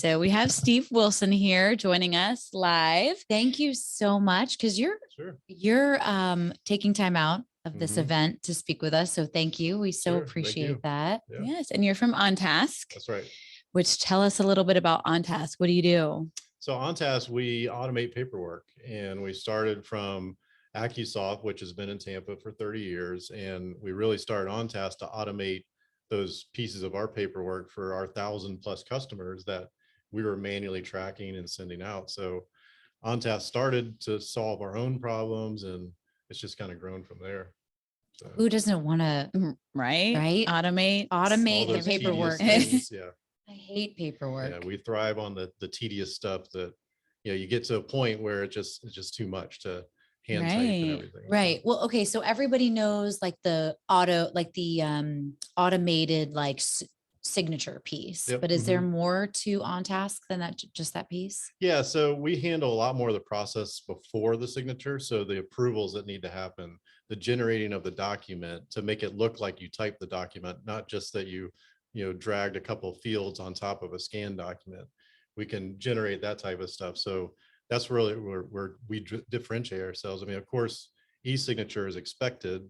So we have Steve Wilson here joining us live. Thank you so much because you're taking time out of this event to speak with us. So thank you. We so appreciate that. Yeah. Yes. And you're from OnTask. That's right. Which tell us a little bit about OnTask. What do you do? So OnTask, we automate paperwork, and we started from Accusoft, which has been in Tampa for 30 years. And we really started OnTask to automate those pieces of our paperwork for our 1,000+ customers that we were manually tracking and sending out. So OnTask started to solve our own problems, and it's just kind of grown from there. So, who doesn't want to automate the paperwork? Yeah. I hate paperwork. Yeah, we thrive on the tedious stuff that, you get to a point where it's just too much to hand type and everything. Right. Well, okay. So everybody knows like the automated signature piece, but is there more to OnTask than that, just that piece? Yeah. So we handle a lot more of the process before the signature. So the approvals that need to happen, the generating of the document to make it look like you typed the document, not just that you dragged a couple of fields on top of a scanned document. We can generate that type of stuff. So that's really where we differentiate ourselves. I mean, of course, e-signature is expected,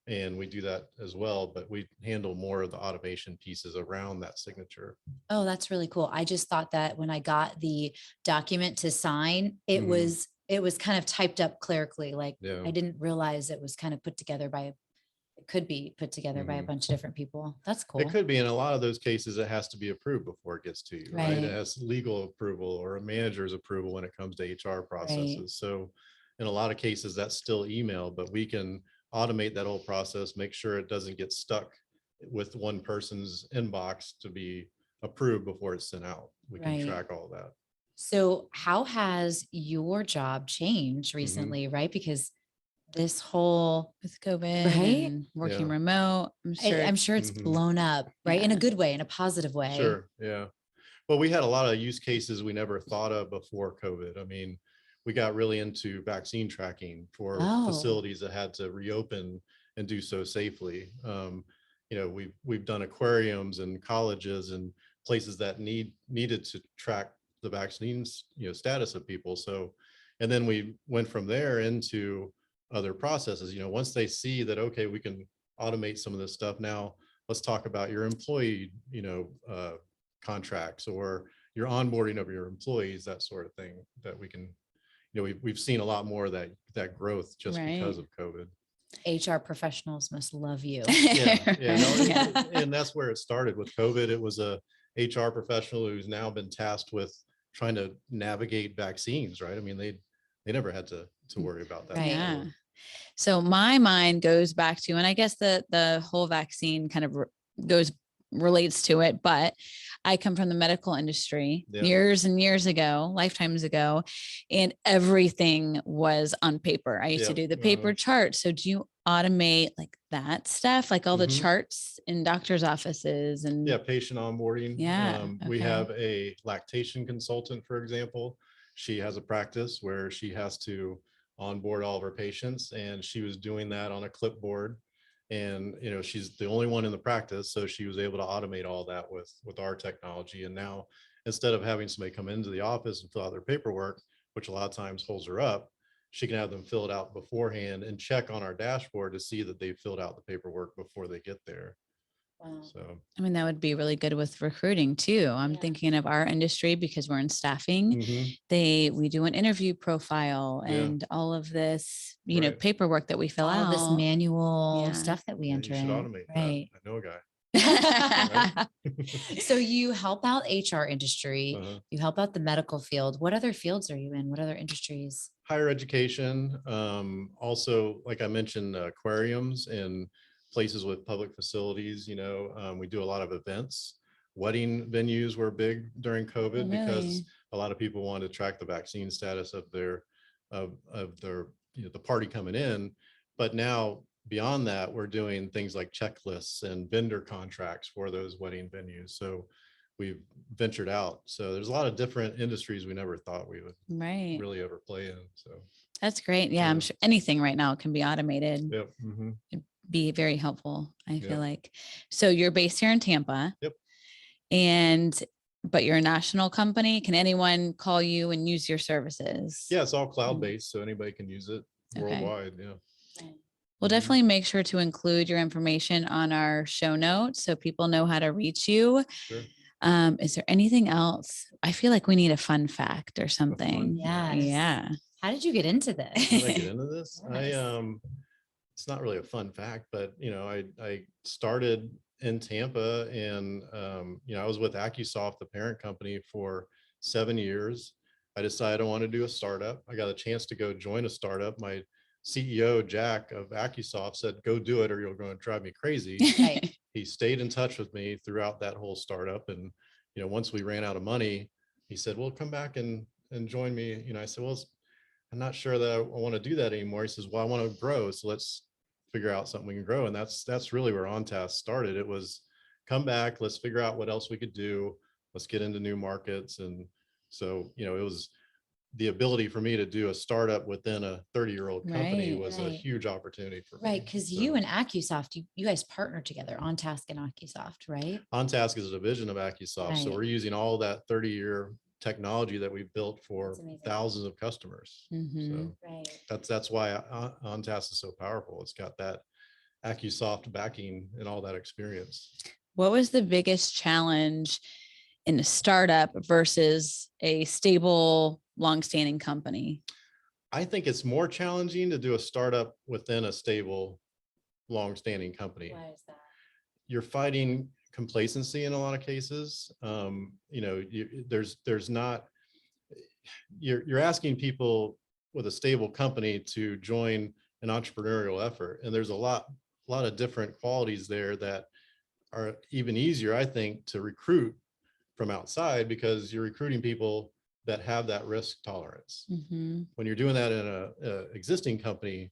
and we do that as well, but we handle more of the automation pieces around that signature. Oh, that's really cool. I just thought that when I got the document to sign, it was kind of typed up clerically. I didn't realize it was kind of could be put together by a bunch of different people. That's cool. It could be. In a lot of those cases, it has to be approved before it gets to you, right? It has legal approval or a manager's approval when it comes to HR processes. Right. So in a lot of cases, that's still email, but we can automate that whole process, make sure it doesn't get stuck with one person's inbox to be approved before it's sent out. We can track all that. So how has your job changed recently, right? Because this whole with COVID and working remote, I'm sure it's blown up, right? In a good way, in a positive way. Sure. Yeah. Well, we had a lot of use cases we never thought of before COVID. I mean, we got really into vaccine tracking for facilities that had to reopen and do so safely. We've done aquariums and colleges and places that needed to track the vaccines, status of people. So, and then we went from there into other processes. Once they see that, okay, we can automate some of this stuff. Now let's talk about your employee, contracts or your onboarding of your employees, that sort of thing that we can, we've seen a lot more of that growth just because of COVID. HR professionals must love you. And that's where it started with COVID. It was a HR professional who's now been tasked with trying to navigate vaccines, right? I mean, they never had to worry about that. Right. Yeah. So my mind goes back to, and I guess the whole vaccine kind of relates to it, but I come from the medical industry years and years ago, lifetimes ago, and everything was on paper. I used to do the paper chart. So do you automate like that stuff, like all the charts in doctors' offices and patient onboarding? We have a lactation consultant, for example. She has a practice where she has to onboard all of her patients, and she was doing that on a clipboard, and she's the only one in the practice, so she was able to automate all that with our technology. And now, instead of having somebody come into the office and fill out their paperwork, which a lot of times holds her up, she can have them fill it out beforehand and check on our dashboard to see that they've filled out the paperwork before they get there. Wow. So, I mean, that would be really good with recruiting too. I'm thinking of our industry because we're in staffing. We do an interview profile and all of this, paperwork that we fill out. All this manual stuff that we enter you should in. automate that. I know a guy. So you help out HR industry, you help out the medical field. What other fields are you in? What other industries? Higher education. Also, like I mentioned, aquariums and places with public facilities. We do a lot of events. Wedding venues were big during COVID because a lot of people wanted to track the vaccine status of their the party coming in. But now beyond that, we're doing things like checklists and vendor contracts for those wedding venues. So we've ventured out. So there's a lot of different industries we never thought we would really ever play in. So that's great. Yeah, I'm sure anything right now can be automated. Yep. It'd be very helpful, I feel like. So you're based here in Tampa. Yep. And but you're a national company. Can anyone call you and use your services? Yeah, it's all cloud-based, so anybody can use it Okay. worldwide. Yeah. We'll definitely make sure to include your information on our show notes so people know how to reach you. Sure. Is there anything else? I feel like we need a fun fact or something. Yeah. How did you get into this? How did I get into this? Yes. It's not really a fun fact, but I started in Tampa, and I was with Accusoft, the parent company, for 7 years. I decided I want to do a startup. I got a chance to go join a startup. My CEO, Jack of Accusoft, said, "Go do it or you're going to drive me crazy." Right. He stayed in touch with me throughout that whole startup. And, once we ran out of money, he said, "Well, come back and join me." I said, "Well, I'm not sure that I want to do that anymore." He says, "Well, I want to grow. So let's figure out something we can grow." And that's really where OnTasks started. It was, come back, let's figure out what else we could do. Let's get into new markets. And so, it was the ability for me to do a startup within a 30-year-old company was a huge opportunity for me. Right. Because you and Accusoft, you guys partnered together, OnTask and Accusoft, right? OnTask is a division of Accusoft. So we're using all that 30-year technology that we've built for thousands of customers. So that's why OnTask is so powerful. It's got that Accusoft backing and all that experience. What was the biggest challenge in a startup versus a stable, long-standing company? I think it's more challenging to do a startup within a stable, long-standing company. Why is that? You're fighting complacency in a lot of cases. There's not, you're asking people with a stable company to join an entrepreneurial effort. And there's a lot of different qualities there that are even easier, I think, to recruit from outside, because you're recruiting people that have that risk tolerance. When you're doing that in a existing company,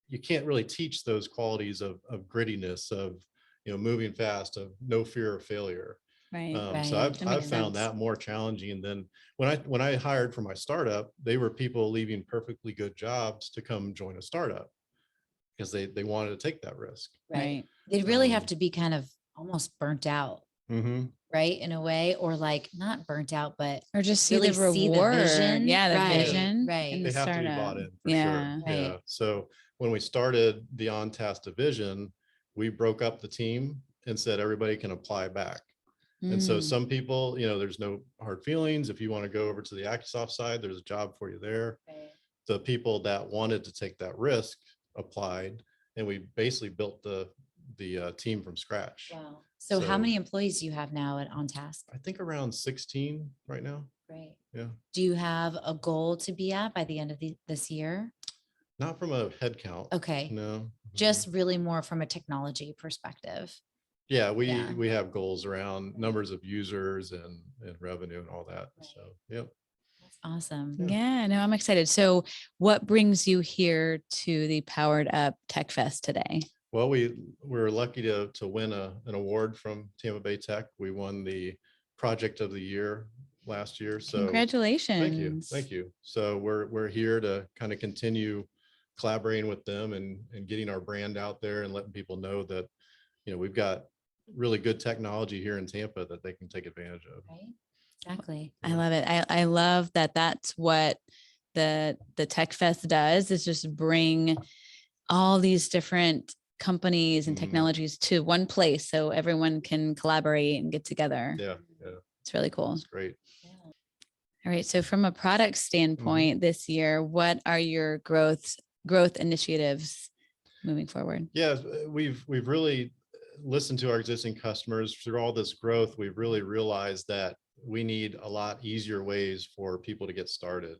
you can't really teach those qualities of grittiness, of moving fast, of no fear of failure. So I've found that more challenging than when I hired for my startup. They were people leaving perfectly good jobs to come join a startup because they wanted to take that risk. Right. They really have to be kind of almost burnt out. Right, in a way, or like not burnt out, but or just really see the vision. Yeah, the vision. Right. They have to be bought in for sure. Yeah. So when we started the OnTasks division, we broke up the team and said everybody can apply back. And so some people, there's no hard feelings. If you want to go over to the Accusoft side, there's a job for you there. The people that wanted to take that risk applied, and we basically built the team from scratch. Wow. So how many employees do you have now at OnTasks? I think around 16 right now. Great. Yeah. Do you have a goal to be at by the end of this year? Not from a head count. Okay. No. Just really more from a technology perspective. Yeah, we have goals around numbers of users and revenue and all that. So, yep. That's awesome. Yeah, no, I'm excited. So what brings you here to the Powered Up Tech Fest today? Well, we're lucky to win an award from Tampa Bay Tech. We won the Project of the Year last year. So congratulations. Thank you. So we're here to kind of continue collaborating with them and getting our brand out there and letting people know that, we've got really good technology here in Tampa that they can take advantage of. Right. Exactly. I love it. I love that that's what the Tech Fest does, is just bring all these different companies and technologies to one place so everyone can collaborate and get together. Yeah. It's really cool. It's great. All right. So from a product standpoint this year, what are your growth initiatives moving forward? Yeah, we've really listened to our existing customers. Through all this growth, we've really realized that we need a lot easier ways for people to get started.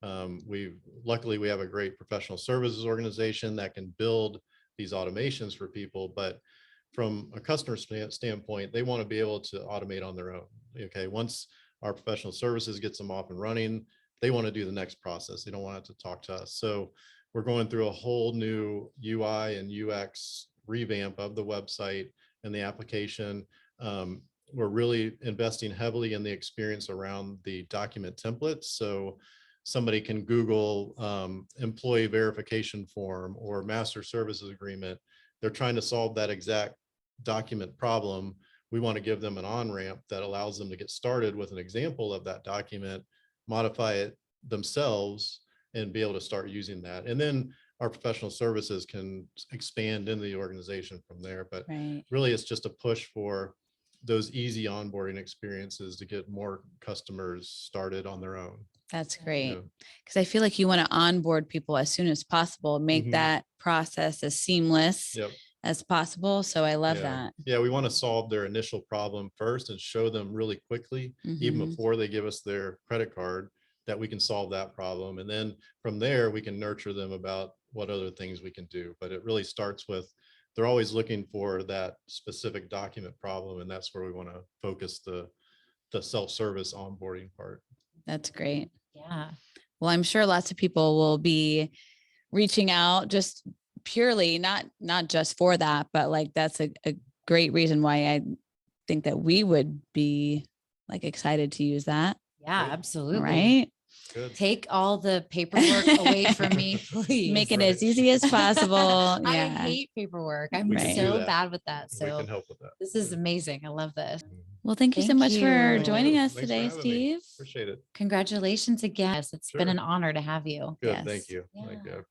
Luckily we have a great professional services organization that can build these automations for people, but from a customer standpoint, they want to be able to automate on their own. Okay, once our professional services gets them off and running, they want to do the next process. They don't want to have to talk to us. So we're going through a whole new UI and UX revamp of the website and the application. We're really investing heavily in the experience around the document templates. So somebody can Google employee verification form or master services agreement. They're trying to solve that exact document problem. we want to give them an on-ramp that allows them to get started with an example of that document, modify it themselves, and be able to start using that. And then our professional services can expand in the organization from there. But really, it's just a push for those easy onboarding experiences to get more customers started on their own. That's great. Because I feel like you want to onboard people as soon as possible, make that process as seamless as possible. So I love that. Yeah, we want to solve their initial problem first and show them really quickly, even before they give us their credit card, that we can solve that problem. And then from there, we can nurture them about what other things we can do. But it really starts with, they're always looking for that specific document problem. And that's where we want to focus the self-service onboarding part. That's great. Yeah. Well, I'm sure lots of people will be reaching out just purely, not just for that, but like, that's a great reason why I think that we would be like excited to use that. Yeah, absolutely. Right. Good. Take all the paperwork away from me, please. Make it as easy as possible. I hate paperwork. I'm so bad with that. So we can help with that. This is amazing. I love this. Well, thank you so much for joining us today, Thanks Steve. Appreciate it. Congratulations again. It's been an honor to have you. Good. Thank you. Thank you.